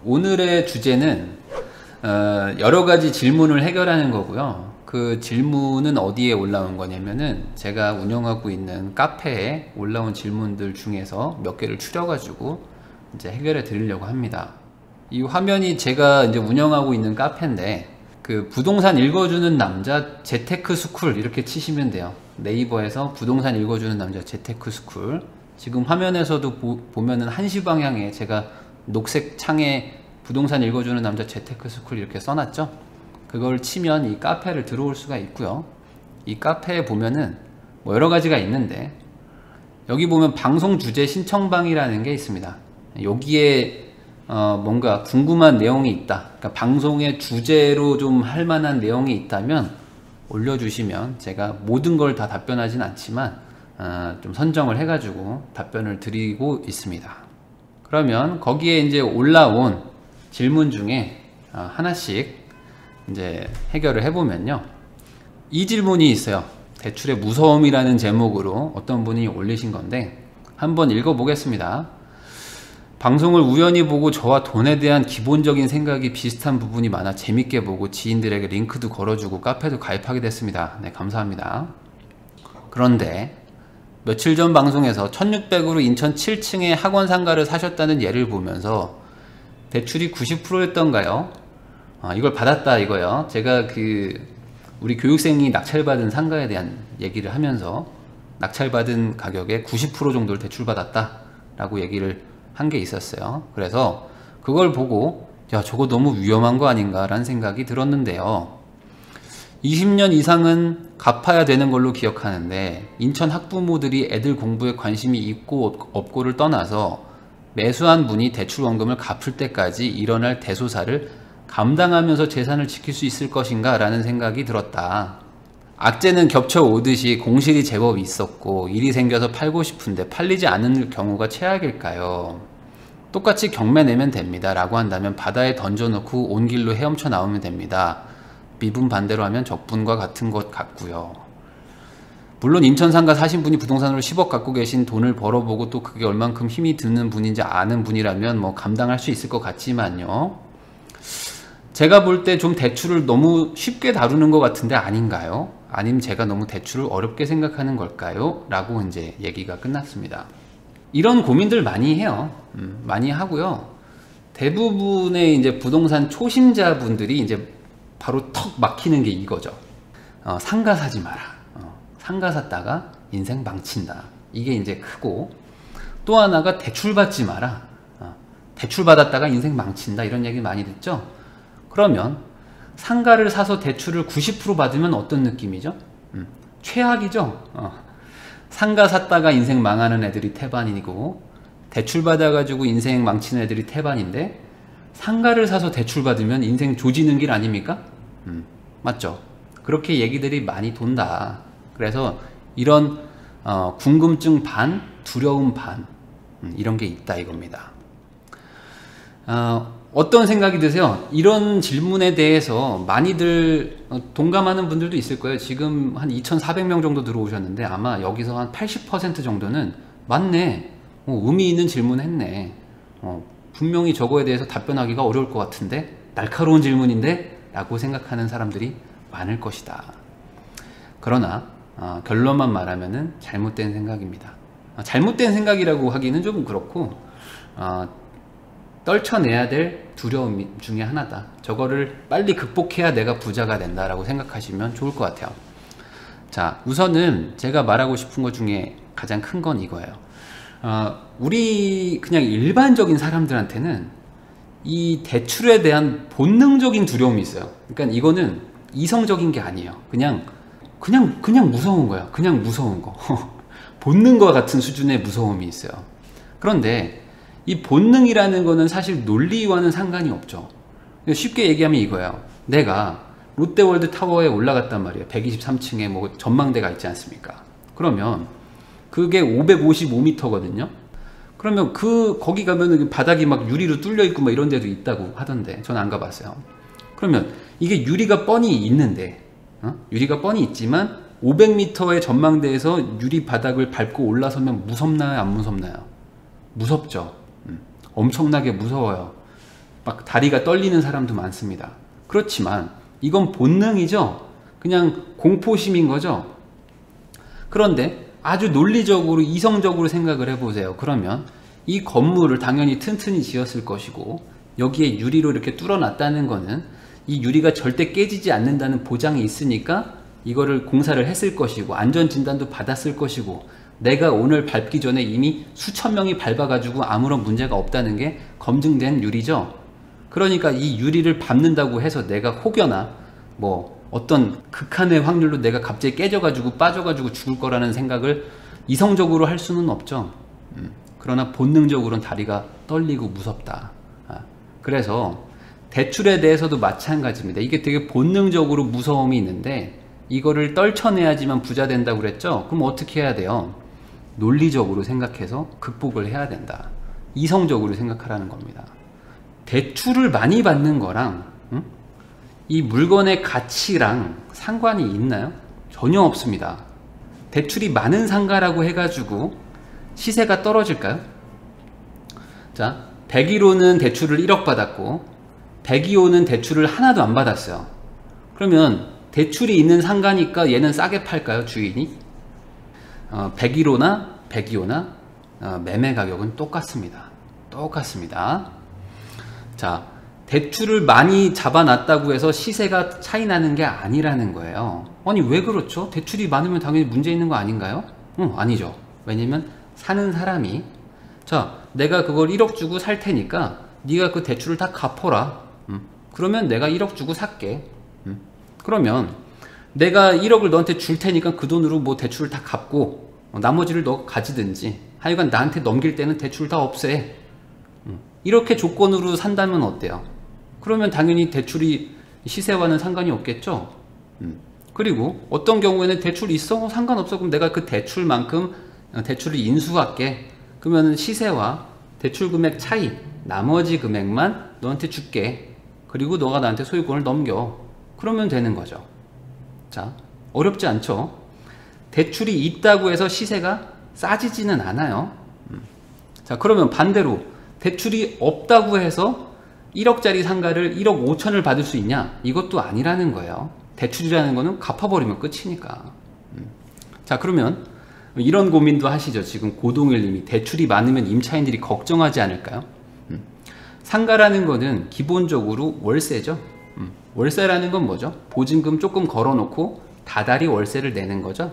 오늘의 주제는 여러 가지 질문을 해결하는 거고요. 그 질문은 어디에 올라온 거냐면은 제가 운영하고 있는 카페에 올라온 질문들 중에서 몇 개를 추려가지고 이제 해결해 드리려고 합니다. 이 화면이 제가 이제 운영하고 있는 카페인데, 그 부동산 읽어주는 남자 재테크 스쿨 이렇게 치시면 돼요. 네이버에서 부동산 읽어주는 남자 재테크 스쿨. 지금 화면에서도 보면은 1시 방향에 제가 녹색 창에 부동산 읽어주는 남자 재테크 스쿨 이렇게 써놨죠. 그걸 치면 이 카페를 들어올 수가 있고요. 이 카페에 보면은 뭐 여러 가지가 있는데, 여기 보면 방송 주제 신청방이라는 게 있습니다. 여기에 뭔가 궁금한 내용이 있다, 그러니까 방송의 주제로 좀 할 만한 내용이 있다면 올려주시면 제가 모든 걸 다 답변하진 않지만 좀 선정을 해가지고 답변을 드리고 있습니다. 그러면 거기에 이제 올라온 질문 중에 하나씩 이제 해결을 해보면요. 이 질문이 있어요. 대출의 무서움이라는 제목으로 어떤 분이 올리신 건데 한번 읽어보겠습니다. 방송을 우연히 보고 저와 돈에 대한 기본적인 생각이 비슷한 부분이 많아 재밌게 보고 지인들에게 링크도 걸어주고 카페도 가입하게 됐습니다. 네, 감사합니다. 그런데 며칠 전 방송에서 1600으로 인천 7층에 학원 상가를 사셨다는 예를 보면서 대출이 90%였던가요? 이걸 받았다 이거요. 제가 우리 교육생이 낙찰받은 상가에 대한 얘기를 하면서 낙찰받은 가격의 90% 정도를 대출받았다 라고 얘기를 한 게 있었어요. 그래서 그걸 보고 야, 저거 너무 위험한 거 아닌가 라는 생각이 들었는데요. 20년 이상은 갚아야 되는 걸로 기억하는데, 인천 학부모들이 애들 공부에 관심이 있고 없고를 떠나서 매수한 분이 대출원금을 갚을 때까지 일어날 대소사를 감당하면서 재산을 지킬 수 있을 것인가 라는 생각이 들었다. 악재는 겹쳐 오듯이 공실이 제법 있었고 일이 생겨서 팔고 싶은데 팔리지 않는 경우가 최악일까요? 똑같이 경매 내면 됩니다 라고 한다면 바다에 던져놓고 온 길로 헤엄쳐 나오면 됩니다. 미분 반대로 하면 적분과 같은 것 같고요. 물론 인천 상가 사신 분이 부동산으로 10억 갖고 계신 돈을 벌어보고 또 그게 얼만큼 힘이 드는 분인지 아는 분이라면 뭐 감당할 수 있을 것 같지만요. 제가 볼 때 좀 대출을 너무 쉽게 다루는 것 같은데 아닌가요? 아니면 제가 너무 대출을 어렵게 생각하는 걸까요? 라고 이제 얘기가 끝났습니다. 이런 고민들 많이 해요. 많이 하고요. 대부분의 이제 부동산 초심자분들이 이제 바로 턱 막히는 게 이거죠. 상가 사지 마라. 상가 샀다가 인생 망친다. 이게 이제 크고, 또 하나가 대출 받지 마라. 대출 받았다가 인생 망친다. 이런 얘기 많이 듣죠. 그러면 상가를 사서 대출을 90% 받으면 어떤 느낌이죠? 최악이죠. 상가 샀다가 인생 망하는 애들이 태반이고, 대출 받아가지고 인생 망치는 애들이 태반인데, 상가를 사서 대출 받으면 인생 조지는 길 아닙니까? 맞죠? 그렇게 얘기들이 많이 돈다. 그래서 이런 궁금증 반, 두려움 반, 이런 게 있다 이겁니다. 어떤 생각이 드세요? 이런 질문에 대해서 많이들 동감하는 분들도 있을 거예요. 지금 한 2,400명 정도 들어오셨는데 아마 여기서 한 80% 정도는 맞네, 의미 있는 질문 했네, 분명히 저거에 대해서 답변하기가 어려울 것 같은데, 날카로운 질문인데? 라고 생각하는 사람들이 많을 것이다. 그러나 결론만 말하면은 잘못된 생각입니다. 잘못된 생각이라고 하기는 좀 그렇고, 떨쳐내야 될 두려움 중에 하나다. 저거를 빨리 극복해야 내가 부자가 된다라고 생각하시면 좋을 것 같아요. 자, 우선은 제가 말하고 싶은 것 중에 가장 큰 건 이거예요. 우리 그냥 일반적인 사람들한테는 이 대출에 대한 본능적인 두려움이 있어요. 그러니까 이거는 이성적인 게 아니에요. 그냥 무서운 거야. 그냥 무서운 거. 본능과 같은 수준의 무서움이 있어요. 그런데 이 본능이라는 거는 사실 논리와는 상관이 없죠. 쉽게 얘기하면 이거예요. 내가 롯데월드 타워에 올라갔단 말이에요. 123층에 뭐 전망대가 있지 않습니까? 그러면 그게 555m거든요. 그러면 거기 가면은 바닥이 막 유리로 뚫려 있고 막 이런 데도 있다고 하던데, 전 안 가봤어요. 그러면 이게 유리가 뻔히 있는데, 유리가 뻔히 있지만 500m의 전망대에서 유리 바닥을 밟고 올라서면 무섭나요? 안 무섭나요? 무섭죠. 엄청나게 무서워요. 막 다리가 떨리는 사람도 많습니다. 그렇지만 이건 본능이죠. 그냥 공포심인 거죠. 그런데 아주 논리적으로 이성적으로 생각을 해보세요. 그러면 이 건물을 당연히 튼튼히 지었을 것이고 여기에 유리로 이렇게 뚫어놨다는 거는 이 유리가 절대 깨지지 않는다는 보장이 있으니까 이거를 공사를 했을 것이고 안전진단도 받았을 것이고 내가 오늘 밟기 전에 이미 수천 명이 밟아가지고 아무런 문제가 없다는 게 검증된 유리죠. 그러니까 이 유리를 밟는다고 해서 내가 혹여나 뭐 어떤 극한의 확률로 내가 갑자기 깨져가지고 빠져가지고 죽을 거라는 생각을 이성적으로 할 수는 없죠. 그러나 본능적으로는 다리가 떨리고 무섭다. 그래서 대출에 대해서도 마찬가지입니다. 이게 되게 본능적으로 무서움이 있는데 이거를 떨쳐내야지만 부자 된다고 그랬죠. 그럼 어떻게 해야 돼요? 논리적으로 생각해서 극복을 해야 된다. 이성적으로 생각하라는 겁니다. 대출을 많이 받는 거랑 이 물건의 가치랑 상관이 있나요? 전혀 없습니다. 대출이 많은 상가라고 해가지고 시세가 떨어질까요? 자, 101호는 대출을 1억 받았고 102호는 대출을 하나도 안 받았어요. 그러면 대출이 있는 상가니까 얘는 싸게 팔까요? 주인이? 101호나 102호나 매매 가격은 똑같습니다. 똑같습니다. 자, 대출을 많이 잡아놨다고 해서 시세가 차이 나는 게 아니라는 거예요. 아니 왜 그렇죠? 대출이 많으면 당연히 문제 있는 거 아닌가요? 아니죠. 왜냐면 사는 사람이 자, 내가 그걸 1억 주고 살 테니까 네가 그 대출을 다 갚아라. 그러면 내가 1억 주고 살게. 그러면 내가 1억을 너한테 줄 테니까 그 돈으로 뭐 대출을 다 갚고 나머지를 너 가지든지 하여간 나한테 넘길 때는 대출 다 없애. 이렇게 조건으로 산다면 어때요? 그러면 당연히 대출이 시세와는 상관이 없겠죠. 그리고 어떤 경우에는 대출 있어? 상관없어. 그럼 내가 그 대출만큼 대출을 인수할게. 그러면 시세와 대출 금액 차이 나머지 금액만 너한테 줄게. 그리고 너가 나한테 소유권을 넘겨. 그러면 되는 거죠. 자, 어렵지 않죠? 대출이 있다고 해서 시세가 싸지지는 않아요. 자, 그러면 반대로 대출이 없다고 해서 1억짜리 상가를 1억 5천을 받을 수 있냐? 이것도 아니라는 거예요. 대출이라는 거는 갚아버리면 끝이니까. 자, 그러면 이런 고민도 하시죠. 지금 고동일님이 대출이 많으면 임차인들이 걱정하지 않을까요? 상가라는 거는 기본적으로 월세죠. 월세라는 건 뭐죠? 보증금 조금 걸어놓고 다달이 월세를 내는 거죠.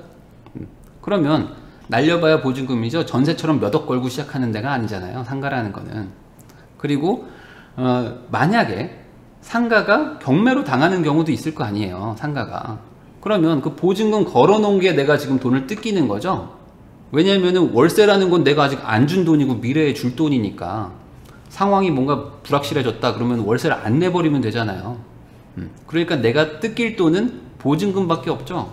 그러면 날려봐야 보증금이죠. 전세처럼 몇 억 걸고 시작하는 데가 아니잖아요. 상가라는 거는. 그리고 만약에 상가가 경매로 당하는 경우도 있을 거 아니에요. 상가가. 그러면 그 보증금 걸어놓은 게 내가 지금 돈을 뜯기는 거죠. 왜냐면은 월세라는 건 내가 아직 안 준 돈이고 미래에 줄 돈이니까 상황이 뭔가 불확실해졌다 그러면 월세를 안 내버리면 되잖아요. 그러니까 내가 뜯길 돈은 보증금밖에 없죠.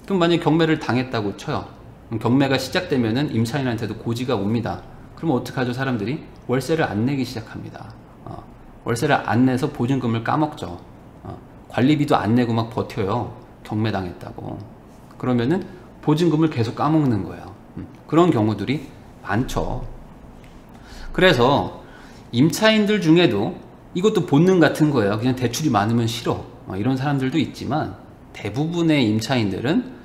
그럼 만약에 경매를 당했다고 쳐요. 그럼 경매가 시작되면은 임차인한테도 고지가 옵니다. 그러면 어떡하죠? 사람들이 월세를 안 내기 시작합니다. 월세를 안 내서 보증금을 까먹죠. 관리비도 안 내고 막 버텨요. 경매 당했다고. 그러면은 보증금을 계속 까먹는 거예요. 그런 경우들이 많죠. 그래서 임차인들 중에도 이것도 본능 같은 거예요. 그냥 대출이 많으면 싫어. 이런 사람들도 있지만 대부분의 임차인들은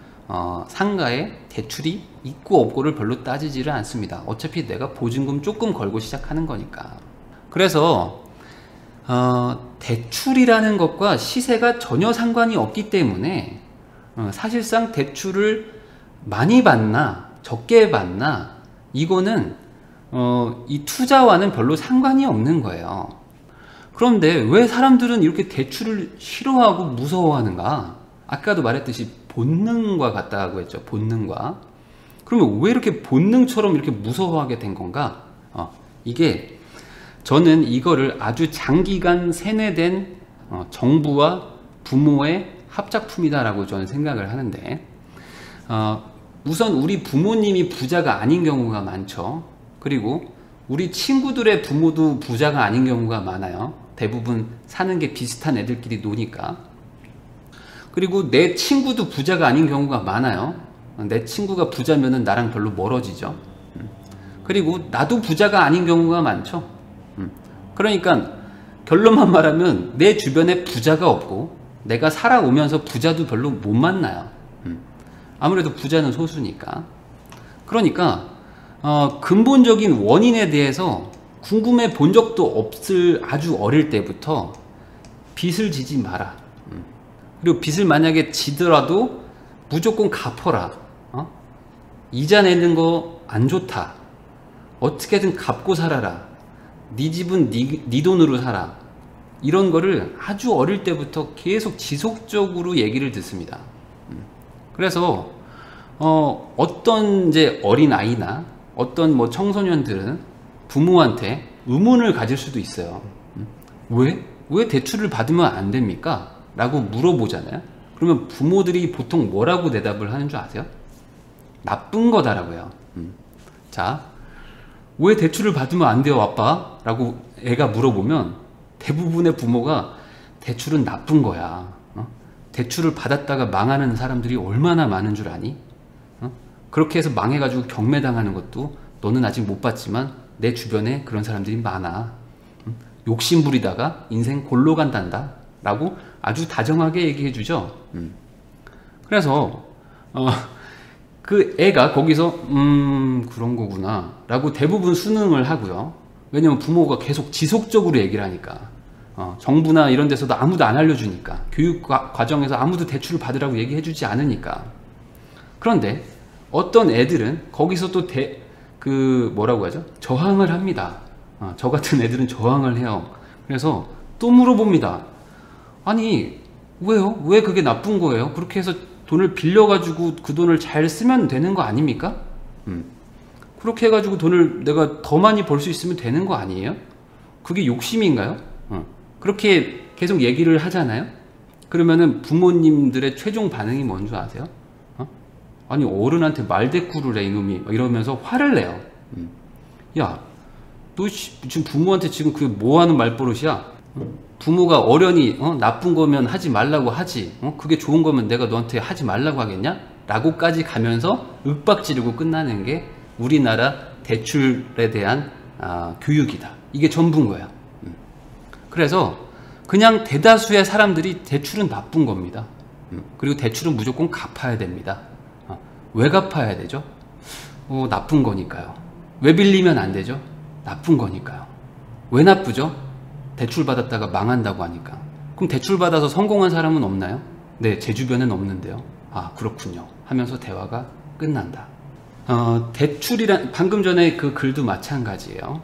상가에 대출이 있고 없고를 별로 따지지를 않습니다. 어차피 내가 보증금 조금 걸고 시작하는 거니까. 그래서 대출이라는 것과 시세가 전혀 상관이 없기 때문에 사실상 대출을 많이 받나 적게 받나 이거는 이 투자와는 별로 상관이 없는 거예요. 그런데 왜 사람들은 이렇게 대출을 싫어하고 무서워하는가? 아까도 말했듯이 본능과 같다고 했죠. 본능과. 그러면 왜 이렇게 본능처럼 이렇게 무서워하게 된 건가? 이게 저는 이거를 아주 장기간 세뇌된 정부와 부모의 합작품이다라고 저는 생각을 하는데 우선 우리 부모님이 부자가 아닌 경우가 많죠. 그리고 우리 친구들의 부모도 부자가 아닌 경우가 많아요. 대부분 사는 게 비슷한 애들끼리 노니까. 그리고 내 친구도 부자가 아닌 경우가 많아요. 내 친구가 부자면은 나랑 별로 멀어지죠. 그리고 나도 부자가 아닌 경우가 많죠. 그러니까 결론만 말하면 내 주변에 부자가 없고 내가 살아오면서 부자도 별로 못 만나요. 아무래도 부자는 소수니까. 그러니까 근본적인 원인에 대해서 궁금해 본 적도 없을 아주 어릴 때부터 빚을 지지 마라. 그리고 빚을 만약에 지더라도 무조건 갚아라. 이자 내는 거 안 좋다. 어떻게든 갚고 살아라. 네 집은 네 돈으로 살아. 이런 거를 아주 어릴 때부터 계속 지속적으로 얘기를 듣습니다. 그래서 어떤 이제 어린 아이나 어떤 뭐 청소년들은 부모한테 의문을 가질 수도 있어요. 왜 대출을 받으면 안 됩니까? 라고 물어보잖아요. 그러면 부모들이 보통 뭐라고 대답을 하는 줄 아세요? 나쁜 거다라고요. 자, 왜 대출을 받으면 안 돼요, 아빠? 라고 애가 물어보면 대부분의 부모가 대출은 나쁜 거야. 대출을 받았다가 망하는 사람들이 얼마나 많은 줄 아니? 그렇게 해서 망해가지고 경매당하는 것도 너는 아직 못 봤지만 내 주변에 그런 사람들이 많아. 욕심 부리다가 인생 골로 간단다. 라고 아주 다정하게 얘기해 주죠. 그래서 그 애가 거기서 그런 거구나 라고 대부분 수능을 하고요. 왜냐면 부모가 계속 지속적으로 얘기를 하니까. 정부나 이런 데서도 아무도 안 알려주니까. 교육 과정에서 아무도 대출을 받으라고 얘기해 주지 않으니까. 그런데 어떤 애들은 거기서 또 뭐라고 하죠? 저항을 합니다. 저 같은 애들은 저항을 해요. 그래서 또 물어봅니다. 아니, 왜요? 왜 그게 나쁜 거예요? 그렇게 해서 돈을 빌려가지고 그 돈을 잘 쓰면 되는 거 아닙니까? 그렇게 해가지고 돈을 내가 더 많이 벌 수 있으면 되는 거 아니에요? 그게 욕심인가요? 그렇게 계속 얘기를 하잖아요? 그러면은 부모님들의 최종 반응이 뭔 줄 아세요? 아니, 어른한테 말대꾸를 해, 이놈이. 이러면서 화를 내요. 야, 너 지금 부모한테 지금 그게 뭐 하는 말버릇이야? 부모가 어련히 나쁜 거면 하지 말라고 하지, 그게 좋은 거면 내가 너한테 하지 말라고 하겠냐? 라고까지 가면서 윽박지르고 끝나는 게 우리나라 대출에 대한 교육이다. 이게 전부인 거야. 그래서 그냥 대다수의 사람들이 대출은 나쁜 겁니다. 그리고 대출은 무조건 갚아야 됩니다. 왜 갚아야 되죠? 나쁜 거니까요. 왜 빌리면 안 되죠? 나쁜 거니까요. 왜 나쁘죠? 대출 받았다가 망한다고 하니까. 그럼 대출 받아서 성공한 사람은 없나요? 네, 제 주변엔 없는데요. 아, 그렇군요. 하면서 대화가 끝난다. 방금 전에 그 글도 마찬가지예요.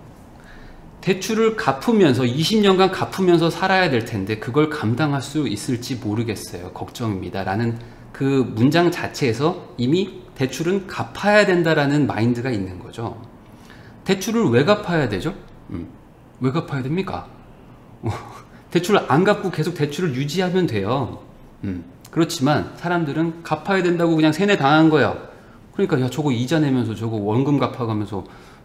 대출을 갚으면서 20년간 갚으면서 살아야 될 텐데 그걸 감당할 수 있을지 모르겠어요. 걱정입니다. 라는 그 문장 자체에서 이미 대출은 갚아야 된다라는 마인드가 있는 거죠. 대출을 왜 갚아야 되죠? 왜 갚아야 됩니까? 대출을 안 갚고 계속 대출을 유지하면 돼요. 그렇지만 사람들은 갚아야 된다고 그냥 세뇌 당한 거예요. 그러니까 야, 저거 이자 내면서 저거 원금 갚아가면서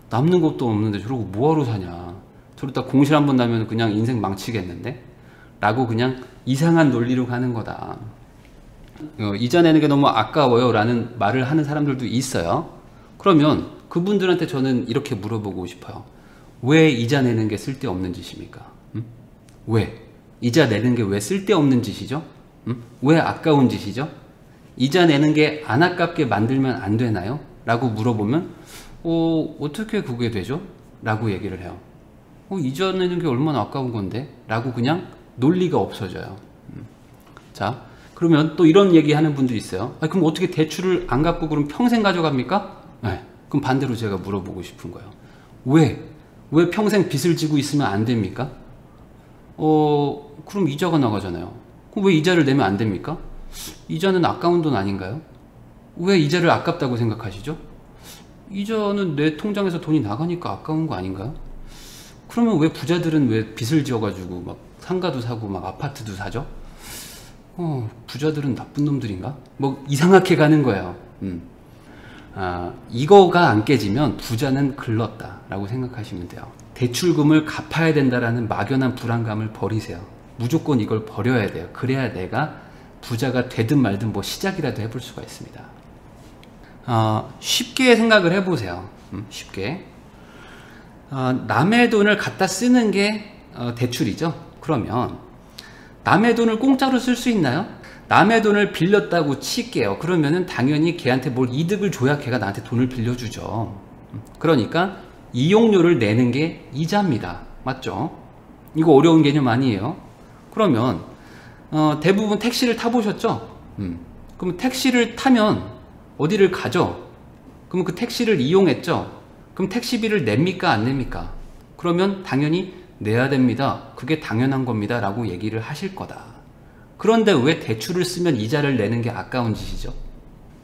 남는 것도 없는데 저러고 뭐하러 사냐, 저러다 공실 한번 나면 그냥 인생 망치겠는데? 라고 그냥 이상한 논리로 가는 거다. 이자 내는 게 너무 아까워요 라는 말을 하는 사람들도 있어요. 그러면 그분들한테 저는 이렇게 물어보고 싶어요. 왜 이자 내는 게 쓸데없는 짓입니까? 왜? 이자 내는 게 왜 쓸데없는 짓이죠? 왜 아까운 짓이죠? 이자 내는 게 안 아깝게 만들면 안 되나요? 라고 물어보면 어떻게 그게 되죠? 라고 얘기를 해요. 이자 내는 게 얼마나 아까운 건데? 라고 그냥 논리가 없어져요. 자, 그러면 또 이런 얘기 하는 분들이 있어요. 그럼 어떻게 대출을 안 갚고 그럼 평생 가져갑니까? 네. 그럼 반대로 제가 물어보고 싶은 거예요. 왜 평생 빚을 지고 있으면 안 됩니까? 그럼 이자가 나가잖아요. 그럼 왜 이자를 내면 안 됩니까? 이자는 아까운 돈 아닌가요? 왜 이자를 아깝다고 생각하시죠? 이자는 내 통장에서 돈이 나가니까 아까운 거 아닌가요? 그러면 왜 부자들은 왜 빚을 지어가지고 막 상가도 사고 막 아파트도 사죠? 부자들은 나쁜 놈들인가? 뭐 이상하게 가는 거예요. 이거가 안 깨지면 부자는 글렀다 라고 생각하시면 돼요. 대출금을 갚아야 된다라는 막연한 불안감을 버리세요. 무조건 이걸 버려야 돼요. 그래야 내가 부자가 되든 말든 뭐 시작이라도 해볼 수가 있습니다. 쉽게 생각을 해보세요. 쉽게 남의 돈을 갖다 쓰는 게 대출이죠. 그러면 남의 돈을 공짜로 쓸 수 있나요? 남의 돈을 빌렸다고 칠게요. 그러면은 당연히 걔한테 뭘 이득을 줘야 걔가 나한테 돈을 빌려주죠. 그러니까 이용료를 내는 게 이자입니다. 맞죠? 이거 어려운 개념 아니에요. 그러면 대부분 택시를 타보셨죠? 그럼 택시를 타면 어디를 가죠? 그럼 그 택시를 이용했죠? 그럼 택시비를 냅니까 안 냅니까? 그러면 당연히 내야 됩니다. 그게 당연한 겁니다 라고 얘기를 하실 거다. 그런데 왜 대출을 쓰면 이자를 내는 게 아까운 짓이죠?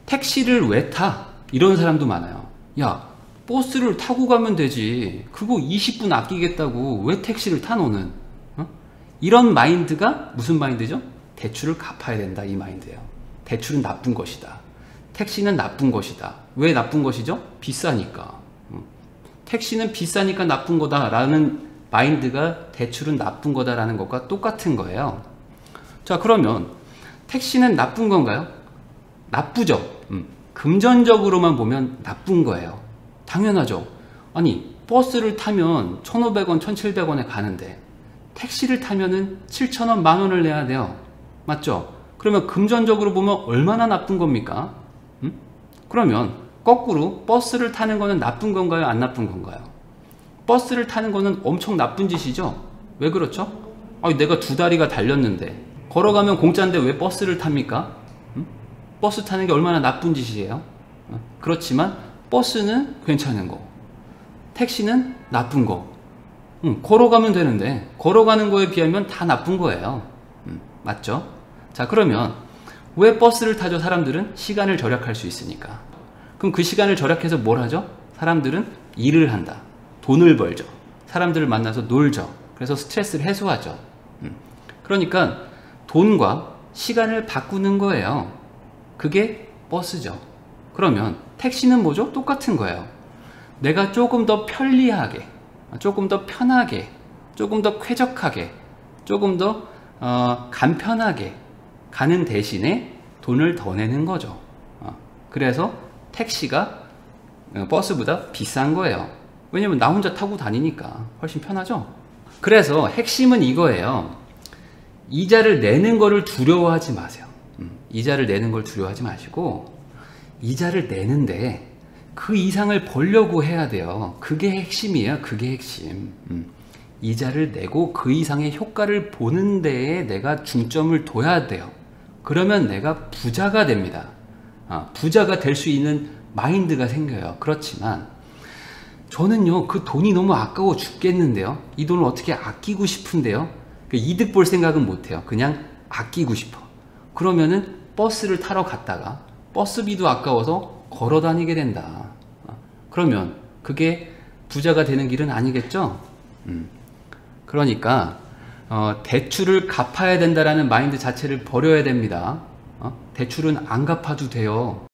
택시를 왜 타? 이런 사람도 많아요. 야, 버스를 타고 가면 되지. 그거 20분 아끼겠다고 왜 택시를 타 너는? 이런 마인드가 무슨 마인드죠? 대출을 갚아야 된다 이 마인드예요. 대출은 나쁜 것이다. 택시는 나쁜 것이다. 왜 나쁜 것이죠? 비싸니까. 택시는 비싸니까 나쁜 거다라는 마인드가 대출은 나쁜 거다라는 것과 똑같은 거예요. 자, 그러면 택시는 나쁜 건가요? 나쁘죠. 금전적으로만 보면 나쁜 거예요. 당연하죠. 아니, 버스를 타면 1,500원, 1,700원에 가는데 택시를 타면은 7,000원, 만원을 내야 돼요. 맞죠? 그러면 금전적으로 보면 얼마나 나쁜 겁니까? 그러면 거꾸로 버스를 타는 거는 나쁜 건가요? 안 나쁜 건가요? 버스를 타는 거는 엄청 나쁜 짓이죠? 왜 그렇죠? 아니, 내가 2다리가 달렸는데 걸어가면 공짜인데 왜 버스를 탑니까? 버스 타는 게 얼마나 나쁜 짓이에요? 그렇지만 버스는 괜찮은 거, 택시는 나쁜 거. 걸어가면 되는데 걸어가는 거에 비하면 다 나쁜 거예요. 맞죠? 자, 그러면 왜 버스를 타죠? 사람들은 시간을 절약할 수 있으니까. 그럼 그 시간을 절약해서 뭘 하죠? 사람들은 일을 한다. 돈을 벌죠. 사람들을 만나서 놀죠. 그래서 스트레스를 해소하죠. 그러니까 돈과 시간을 바꾸는 거예요. 그게 버스죠. 그러면 택시는 뭐죠? 똑같은 거예요. 내가 조금 더 편리하게, 조금 더 편하게, 조금 더 쾌적하게, 조금 더 간편하게 가는 대신에 돈을 더 내는 거죠. 그래서 택시가 버스보다 비싼 거예요. 왜냐면 나 혼자 타고 다니니까 훨씬 편하죠. 그래서 핵심은 이거예요. 이자를 내는 거를 두려워하지 마세요. 이자를 내는 걸 두려워하지 마시고 이자를 내는데 그 이상을 벌려고 해야 돼요. 그게 핵심이에요. 그게 핵심. 이자를 내고 그 이상의 효과를 보는 데에 내가 중점을 둬야 돼요. 그러면 내가 부자가 됩니다. 부자가 될 수 있는 마인드가 생겨요. 그렇지만 저는요, 그 돈이 너무 아까워 죽겠는데요. 이 돈을 어떻게 아끼고 싶은데요. 이득 볼 생각은 못해요. 그냥 아끼고 싶어. 그러면은 버스를 타러 갔다가 버스비도 아까워서 걸어 다니게 된다. 그러면 그게 부자가 되는 길은 아니겠죠? 그러니까 대출을 갚아야 된다라는 마인드 자체를 버려야 됩니다. 대출은 안 갚아도 돼요.